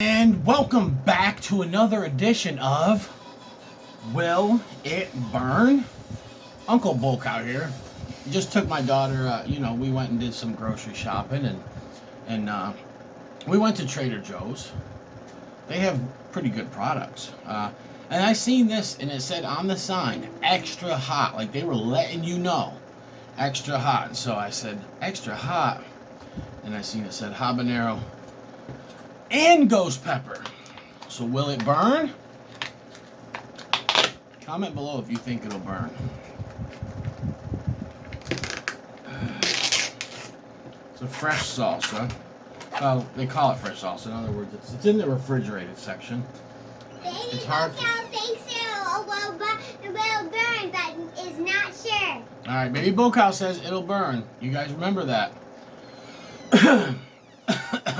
And welcome back to another edition of Will It Burn? Uncle Bulk out here. Just took my daughter, we went and did some grocery shopping and we went to Trader Joe's. They have pretty good products. And I seen this and it said on the sign, extra hot. Like they were letting you know, extra hot. And so I said, extra hot. And I seen it said habanero and ghost pepper. So will it burn? Comment below if you think it'll burn. It's a fresh salsa. Well, they call it fresh salsa. In other words, it's in the refrigerated section. It's hard. Thinks it will burn, but is not sure. All right, Baby Bocow says it'll burn. You guys remember that?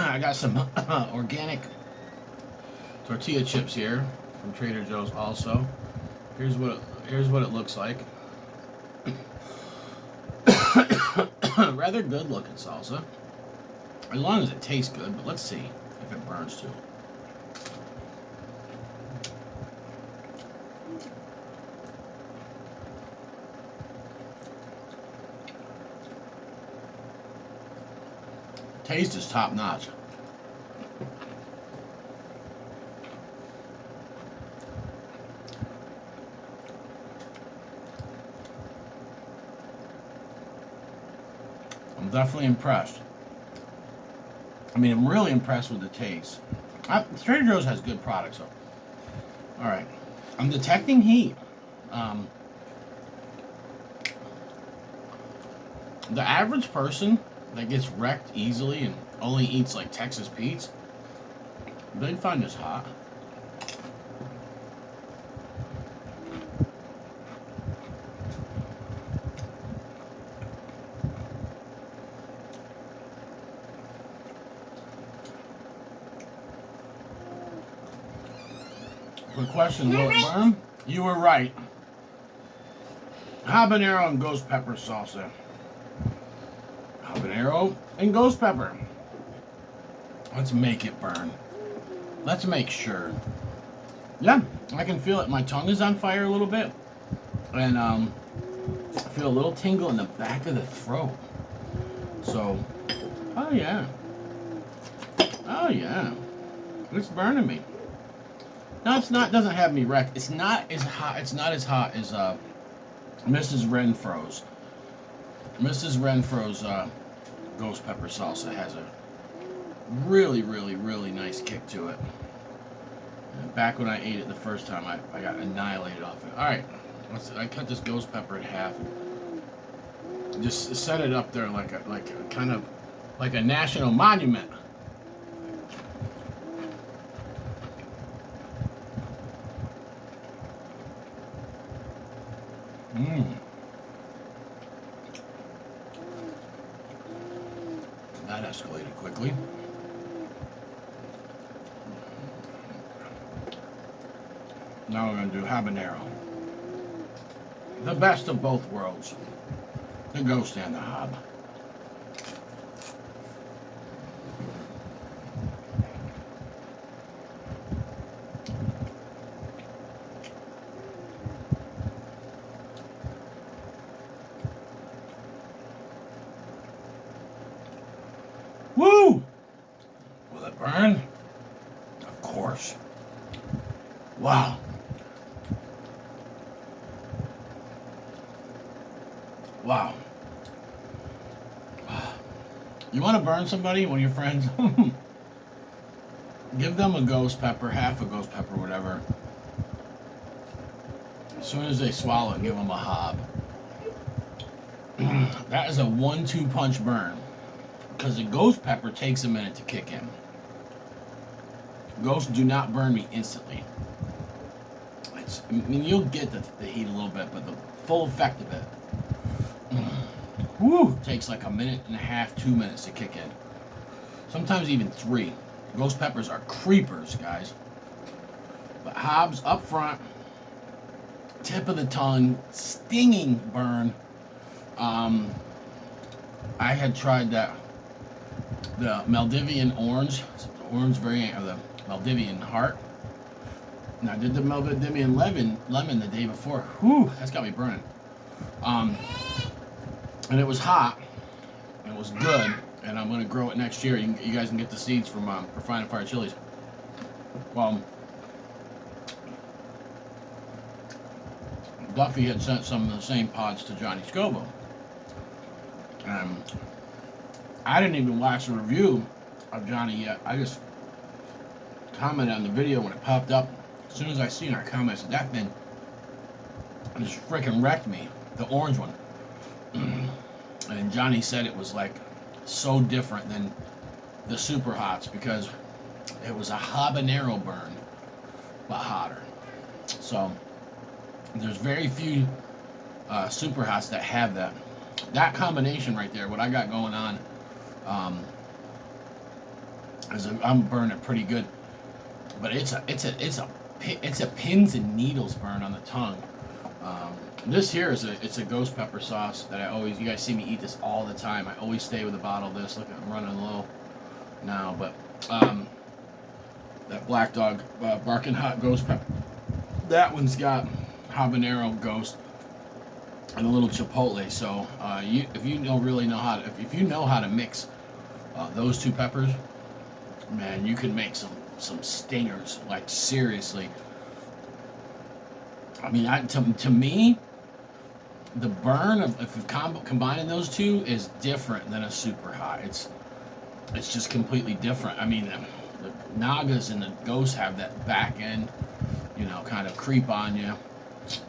I got some organic tortilla chips here from Trader Joe's. Also, here's what it looks like. Rather good looking salsa, as long as it tastes good. But let's see if it burns too. Taste is top notch. I'm definitely impressed. I mean, I'm really impressed with the taste. Trader Joe's has good products, though. All right, I'm detecting heat. The average person that gets wrecked easily and only eats like Texas Pete's, they'd find this hot. Quick question, will it burn? You were right. Habanero and ghost pepper salsa. Habanero and ghost pepper. Let's make it burn. Let's make sure. Yeah, I can feel it. My tongue is on fire a little bit. And I feel a little tingle in the back of the throat. So, oh yeah. Oh yeah. It's burning me. No, it's not. Doesn't have me wrecked. It's not as hot. It's not as hot as Mrs. Renfro's. Mrs. Renfro's ghost pepper salsa has a really, really, really nice kick to it. And back when I ate it the first time, I got annihilated off it. All right, I cut this ghost pepper in half. Just set it up there like a kind of like a national monument. Mmm. That escalated quickly. Now we're going to do habanero. The best of both worlds. The ghost and the hob. Woo! Will it burn? Of course. Wow. Wow. You want to burn somebody, one of your friends? Give them a ghost pepper, half a ghost pepper, whatever. As soon as they swallow it, give them a hob. That is a 1-2 punch burn. Because the ghost pepper takes a minute to kick in. Ghosts do not burn me instantly. I mean, you'll get the heat a little bit, but the full effect of it, takes like a minute and a half, 2 minutes to kick in. Sometimes even 3. Ghost peppers are creepers, guys. But hobs up front, tip of the tongue, stinging burn. I had tried that the Maldivian orange. orange variant of the Maldivian heart. And I did the Maldivian lemon the day before. Whew, that's got me burning. And it was hot. It was good. And I'm going to grow it next year. You guys can get the seeds from Refined Fire Chilies. Well, Duffy had sent some of the same pods to Johnny Scobo. I didn't even watch the review of Johnny yet. I just commented on the video when it popped up. As soon as I seen our comments, that thing just freaking wrecked me. The orange one. And Johnny said it was like so different than the super hots because it was a habanero burn, but hotter. So there's very few super hots that have that. That combination right there, what I got going on, I'm burning pretty good. But it's a pins and needles burn on the tongue. This here is a ghost pepper sauce that you guys see me eat this all the time. I always stay with a bottle of this. Look, I'm running low now, but that Black Dog Barking Hot Ghost Pepper, that one's got habanero ghost and a little chipotle. So if you know how to mix those two peppers, man, you can make some stingers. Like seriously. I mean, to me, the burn of combining those two is different than a super hot. It's just completely different. I mean, the Nagas and the Ghosts have that back end, kind of creep on you,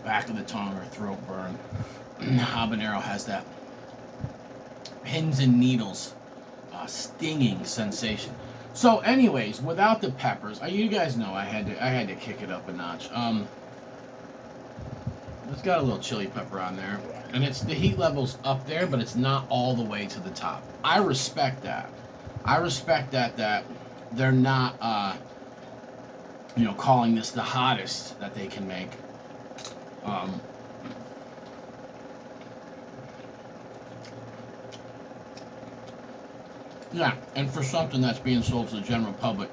back of the tongue or throat burn. Habanero has that pins and needles, stinging sensation. So, anyways, without the peppers, you guys know I had to kick it up a notch. It's got a little chili pepper on there, and the heat level's up there, but it's not all the way to the top. I respect that. I respect that they're not, calling this the hottest that they can make. Yeah, and for something that's being sold to the general public,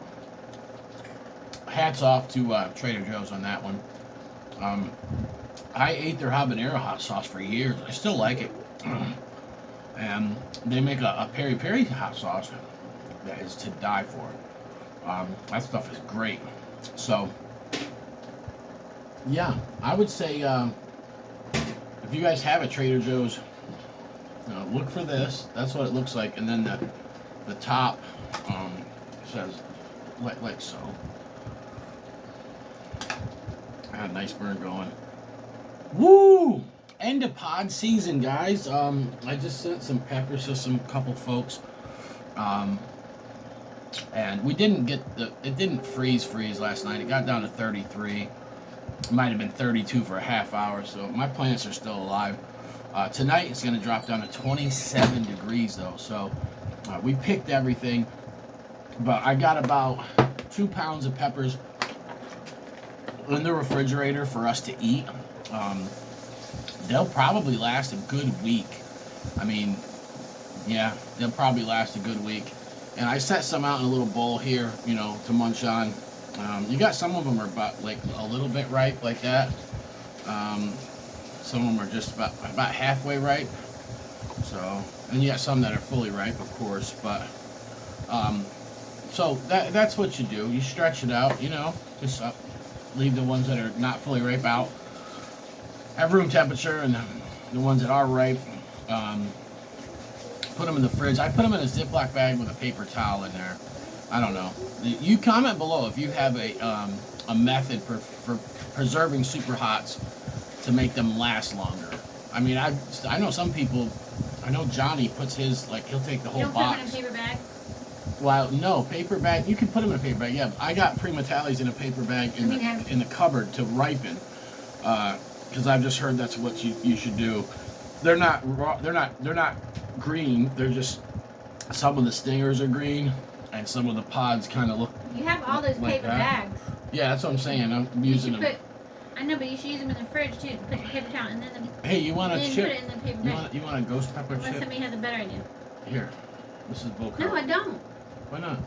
hats off to Trader Joe's on that one. I ate their habanero hot sauce for years. I still like it. And they make a peri-peri hot sauce that is to die for. That stuff is great. So, yeah, I would say if you guys have a Trader Joe's, look for this. That's what it looks like. And then the top says like so. I had a nice burn going. Woo! End of pod season, guys. I just sent some peppers to some couple folks. And we didn't it didn't freeze last night. It got down to 33. It might have been 32 for a half hour, so my plants are still alive. Tonight it's going to drop down to 27 degrees though, so we picked everything. But I got about 2 pounds of peppers in the refrigerator for us to eat. They'll probably last a good week. I mean, yeah, they'll probably last a good week. And I set some out in a little bowl here, to munch on. You got some of them are about like a little bit ripe like that. Some of them are just about halfway ripe. So, and you got some that are fully ripe, of course. But so that's what you do. You stretch it out, just leave the ones that are not fully ripe out at room temperature, and the ones that are ripe, put them in the fridge. I put them in a Ziploc bag with a paper towel in there. I don't know. You comment below if you have a method for preserving super hots to make them last longer. I mean, I know some people. I know Johnny puts his he'll take the whole box. You don't put them in a paper bag? Well, no, paper bag. You can put them in a paper bag. Yeah, I got Primotalis in a paper bag in the cupboard to ripen. Because I've just heard that's what you should do. They're not raw. They're not green. They're just, some of the stingers are green, and some of the pods kind of look. You have all those like paper that. bags. Yeah, that's what I'm saying. I'm using them. I know, but you should use them in the fridge too. Put the paper towel and then. Hey, you want a chip? Put it in the paper bag. You want a ghost pepper Unless chip? somebody has a better idea. Here, this is Bhutlah. No, I don't. Why not?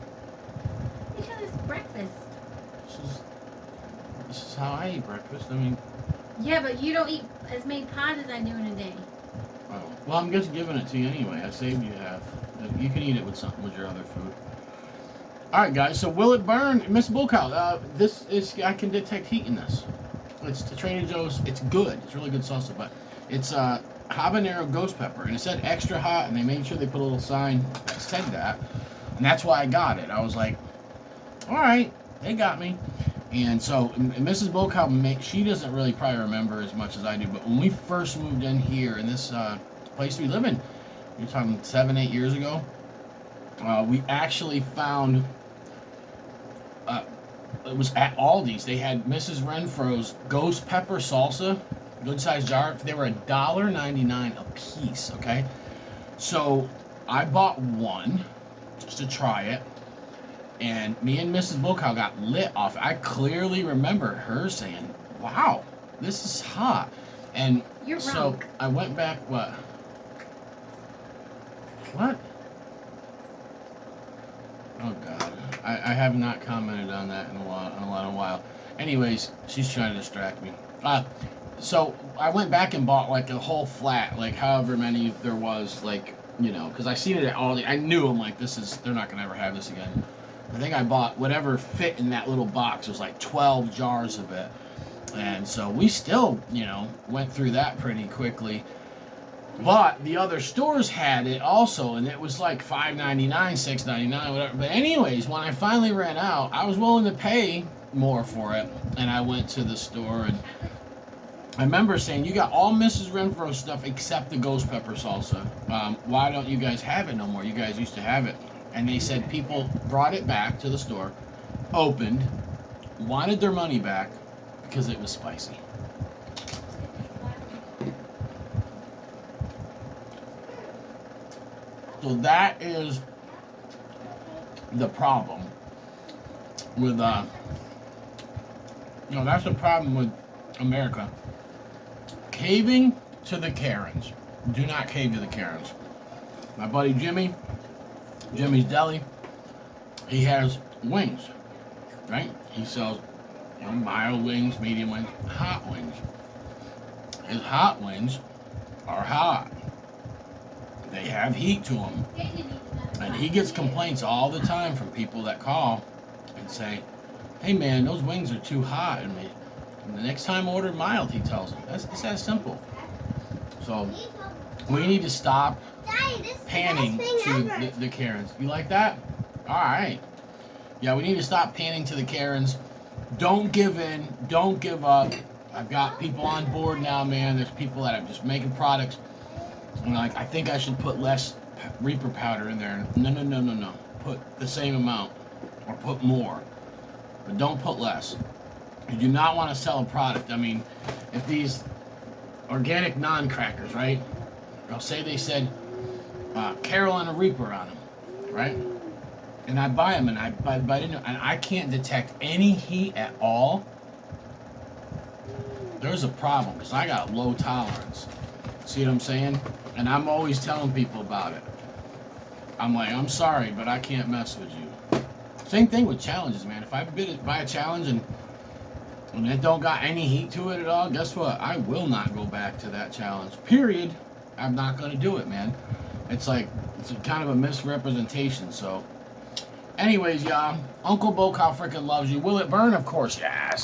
Because it's breakfast. This is how I eat breakfast. I mean, Yeah, but you don't eat as many pods as I do in a day. oh, well, I'm just giving it to you anyway. I saved you half. You can eat it with something with your other food. All right, guys. So will it burn, Miss Bullcow? This is I can detect heat in this. It's the Trader Joe's. It's good. It's really good salsa, but it's habanero ghost pepper, and it said extra hot, and they made sure they put a little sign that said that, and that's why I got it. I was like, all right, they got me. And so and Mrs. Bullcow, she doesn't really probably remember as much as I do, but when we first moved in here in this place we live in, you're talking 7-8 years ago, we actually found. It was at Aldi's. They had Mrs. Renfro's Ghost Pepper salsa, good sized jar. They were $1.99 a piece. Okay, so I bought one just to try it, and me and Mrs. Bullcow got lit off. I clearly remember her saying, "Wow, this is hot," and You're so wrong. I went back. What? What? Oh God, I have not commented on that in a while. Anyways, she's trying to distract me. So I went back and bought like a whole flat, like however many there was, like because I seen it at Aldi. I knew I'm like they're not gonna ever have this again. I think I bought whatever fit in that little box. It was like 12 jars of it, and so we still went through that pretty quickly. But the other stores had it also, and it was like $5.99, $6.99, whatever. But anyways, when I finally ran out, I was willing to pay more for it, and I went to the store, and I remember saying, "You got all Mrs. Renfro stuff except the ghost pepper salsa. Why don't you guys have it no more? You guys used to have it." And they said people brought it back to the store, opened, wanted their money back because it was spicy. So that is the problem with, that's the problem with America. Caving to the Karens. Do not cave to the Karens. My buddy Jimmy's Deli, he has wings, right? He sells mild wings, medium wings, hot wings. His hot wings are hot. They have heat to them. And he gets complaints all the time from people that call and say, "Hey man, those wings are too hot." And the next time order mild, he tells them. It's that simple. So we need to stop panning to the Karens. You like that? All right. Yeah, we need to stop panning to the Karens. Don't give in. Don't give up. I've got people on board now, man. There's people that are just making products. And like, I think I should put less Reaper powder in there. No. Put the same amount or put more. But don't put less. You do not want to sell a product. I mean, if these organic non-crackers, right? I'll say they said Carolina Reaper on them, right? And I buy them and I bite into, and I can't detect any heat at all. There's a problem because I got low tolerance. See what I'm saying? And I'm always telling people about it. I'm like, I'm sorry, but I can't mess with you. Same thing with challenges, man. If I buy a challenge and it don't got any heat to it at all, guess what? I will not go back to that challenge. Period. I'm not going to do it, man. It's like, it's kind of a misrepresentation. So, anyways, y'all, Uncle Bocow freaking loves you. Will it burn? Of course, yes.